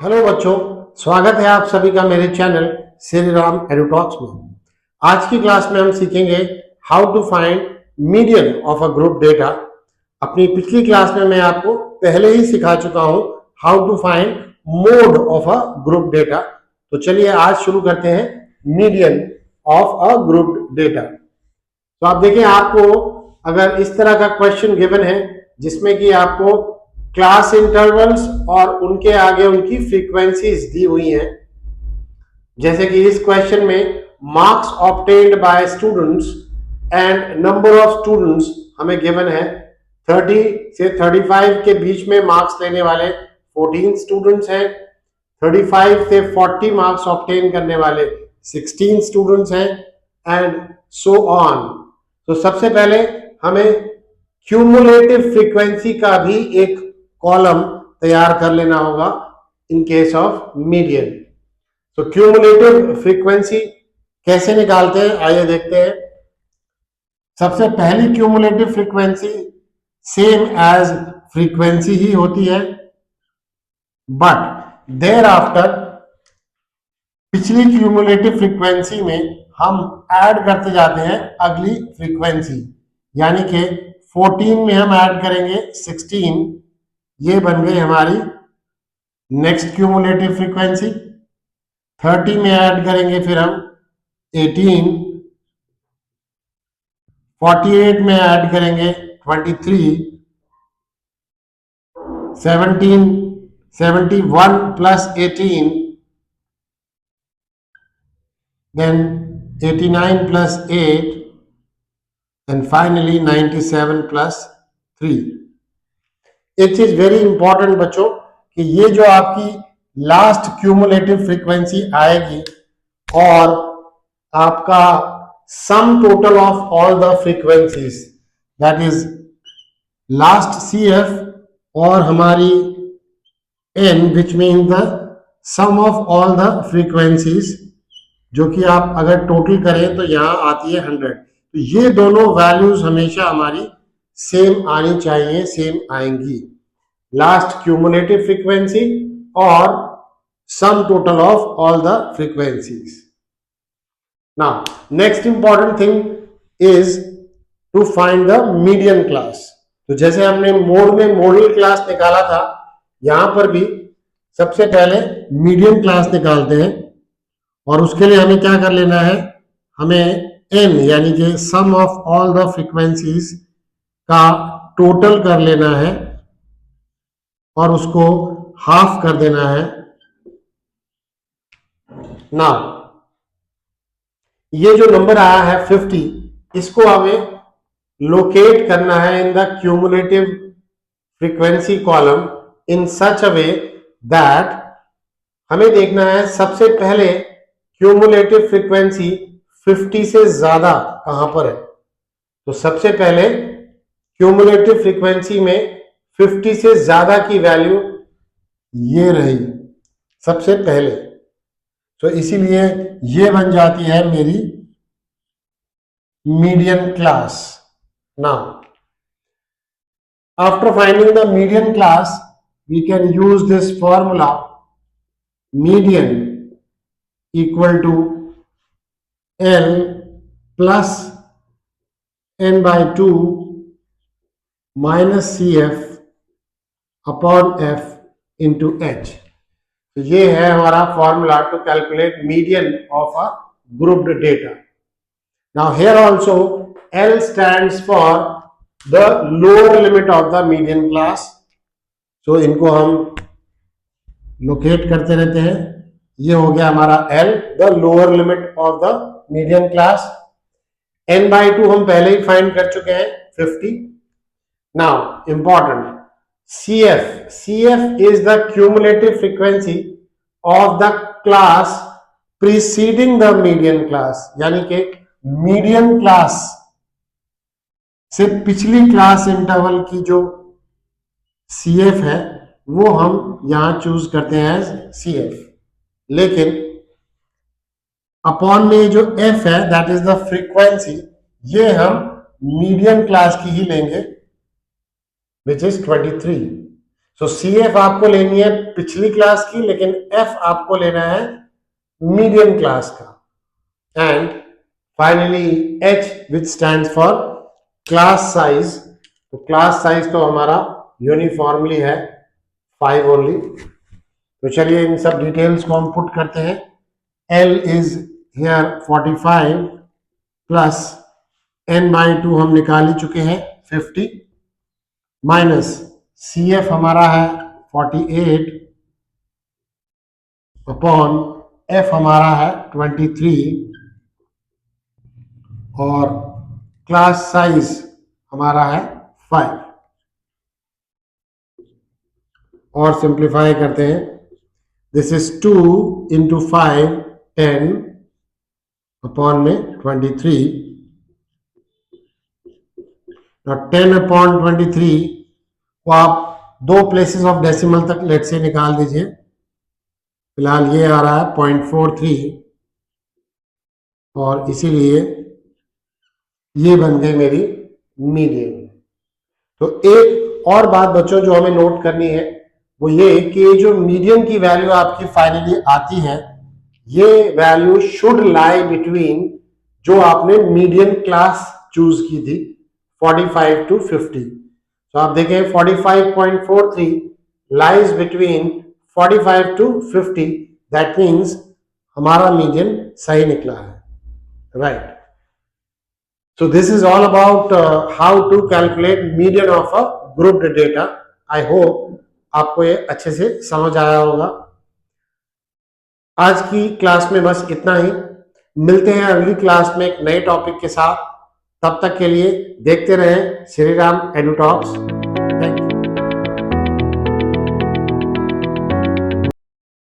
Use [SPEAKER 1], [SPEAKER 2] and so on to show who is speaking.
[SPEAKER 1] Hello बच्चों, स्वागत है आप सभी का मेरे चैनल श्री राम एडुटॉक्स में। आज की क्लास में हम सीखेंगे how to find median of a group data. अपनी पिछली क्लास में मैं आपको पहले ही सिखा चुका हूं how to find mode of a group data. तो चलिए आज शुरू करते हैं median of a group data. तो आप देखें, आपको अगर इस तरह का क्वेश्चन गिवन है जिसमें कि आपको क्लास इंटरवल्स और उनके आगे उनकी फ्रीक्वेंसीज दी हुई हैं, जैसे कि इस क्वेश्चन में marks obtained by students and number of students हमें गिवन है। 30 से 35 के बीच में मार्क्स लेने वाले 14 स्टूडेंट्स हैं, 35 से 40 मार्क्स ऑब्टेन करने वाले 16 स्टूडेंट्स हैं, एंड सो ऑन। तो सबसे पहले हमें क्यूमुलेटिव फ्रीक्वेंसी का भी एक कॉलम तैयार कर लेना होगा इन केस ऑफ मीडियन। तो क्यूमुलेटिव फ्रीक्वेंसी कैसे निकालते हैं, आइए देखते हैं। सबसे पहली cumulative frequency same as frequency ही होती है, बट देयर आफ्टर पिछली क्यूमुलेटिव फ्रीक्वेंसी में हम ऐड करते जाते हैं अगली फ्रीक्वेंसी, यानी कि 14 में हम ऐड करेंगे 16, ये बन गई हमारी नेक्स्ट क्यूमुलेटिव फ्रीक्वेंसी। 30 में ऐड करेंगे फिर हम 18, 48 में ऐड करेंगे 23, 17, 71 plus 18, then 89 plus 8, and finally 97 plus 3। एक चीज वेरी इंपॉर्टेंट बच्चों कि ये जो आपकी लास्ट क्यूमुलेटिव फ्रीक्वेंसी आएगी और आपका sum total of all the frequencies, that is last CF और हमारी N, which mean the sum of all the frequencies, जो कि आप अगर टोटल करें तो यहां आती है 100। तो ये दोनों वैल्यूज हमेशा हमारी सेम आनी चाहिए, सेम आएंगी, लास्ट क्यूमुलेटिव फ्रीक्वेंसी और sum total of all the frequencies. Now next important thing is to find the median class. तो जैसे हमने मोड में मॉडल क्लास निकाला था, यहां पर भी सबसे पहले मीडियन क्लास निकालते हैं, और उसके लिए हमें क्या कर लेना है, हमें n यानी कि सम ऑफ ऑल द फ्रीक्वेंसीज का टोटल कर लेना है और उसको हाफ कर देना है। नाउ ये जो नंबर आया है 50, इसको हमें लोकेट करना है in the cumulative frequency column in such a way that हमें देखना है सबसे पहले क्यूमुलेटिव फ्रीक्वेंसी 50 से ज्यादा कहां पर है। तो सबसे पहले क्यूमुलेटिव फ्रीक्वेंसी में 50 से ज्यादा की वैल्यू ये रही सबसे पहले, तो इसीलिए ये बन जाती है मेरी median class. Now after finding the median class we can use this formula, median equal to L plus N by 2 minus CF upon F into H। तो ये है हमारा formula to calculate median of a grouped data. Now here also L stands for the lower limit of the median class। सो इनको हम locate करते रहते हैं। ये हो गया हमारा L, the lower limit of the median class. N by 2 हम पहले ही फाइंड कर चुके हैं 50। Now important CF is the cumulative frequency of the class preceding the median class, यानी कि मीडियन क्लास से पिछली क्लास इंटरवल की जो CF है वो हम यहां चूज करते हैं CF, लेकिन अपॉन में जो F है दैट इज द फ्रीक्वेंसी, ये हम मीडियन क्लास की ही लेंगे विच इज 23। सो CF आपको लेनी है पिछली क्लास की, लेकिन F आपको लेना है मीडियन क्लास का। And finally H which stands for class size. तो क्लास साइज तो हमारा यूनिफॉर्मली है 5 ओनली। तो चलिए इन सब डिटेल्स को हम पुट करते हैं। L is here 45 plus n/2 हम निकाल ही चुके हैं 50 माइनस CF हमारा है 48 अपॉन F हमारा है 23 और क्लास साइज हमारा है 5। और सिंप्लीफाई करते हैं। दिस इज 2 इंटू 5 10 अपॉन में 23। 10 अपॉन 23 को आप दो प्लेसेस ऑफ डेसिमल तक लेट से निकाल दीजिए। फिलहाल ये आ रहा है 0.43 और इसीलिए ये बन गई मेरी मीडियन। तो एक और बात बच्चों जो हमें नोट करनी है वो ये कि जो मीडियन की वैल्यू आपकी फाइनली आती है, ये वैल्यू शुड लाई बिटवीन जो आपने मीडियन क्लास चूज की थी 45 to 50। तो आप देखें 45.43 lies between 45 to 50। That means हमारा मीडियन सही निकला है, right. So this is all about how to calculate median of a grouped data. I hope आपको ये अच्छे से समझ आया होगा। आज की क्लास में बस इतना ही। मिलते हैं अगली क्लास में एक नए टॉपिक के साथ। तब तक के लिए देखते रहें श्री राम एडुटॉक्स।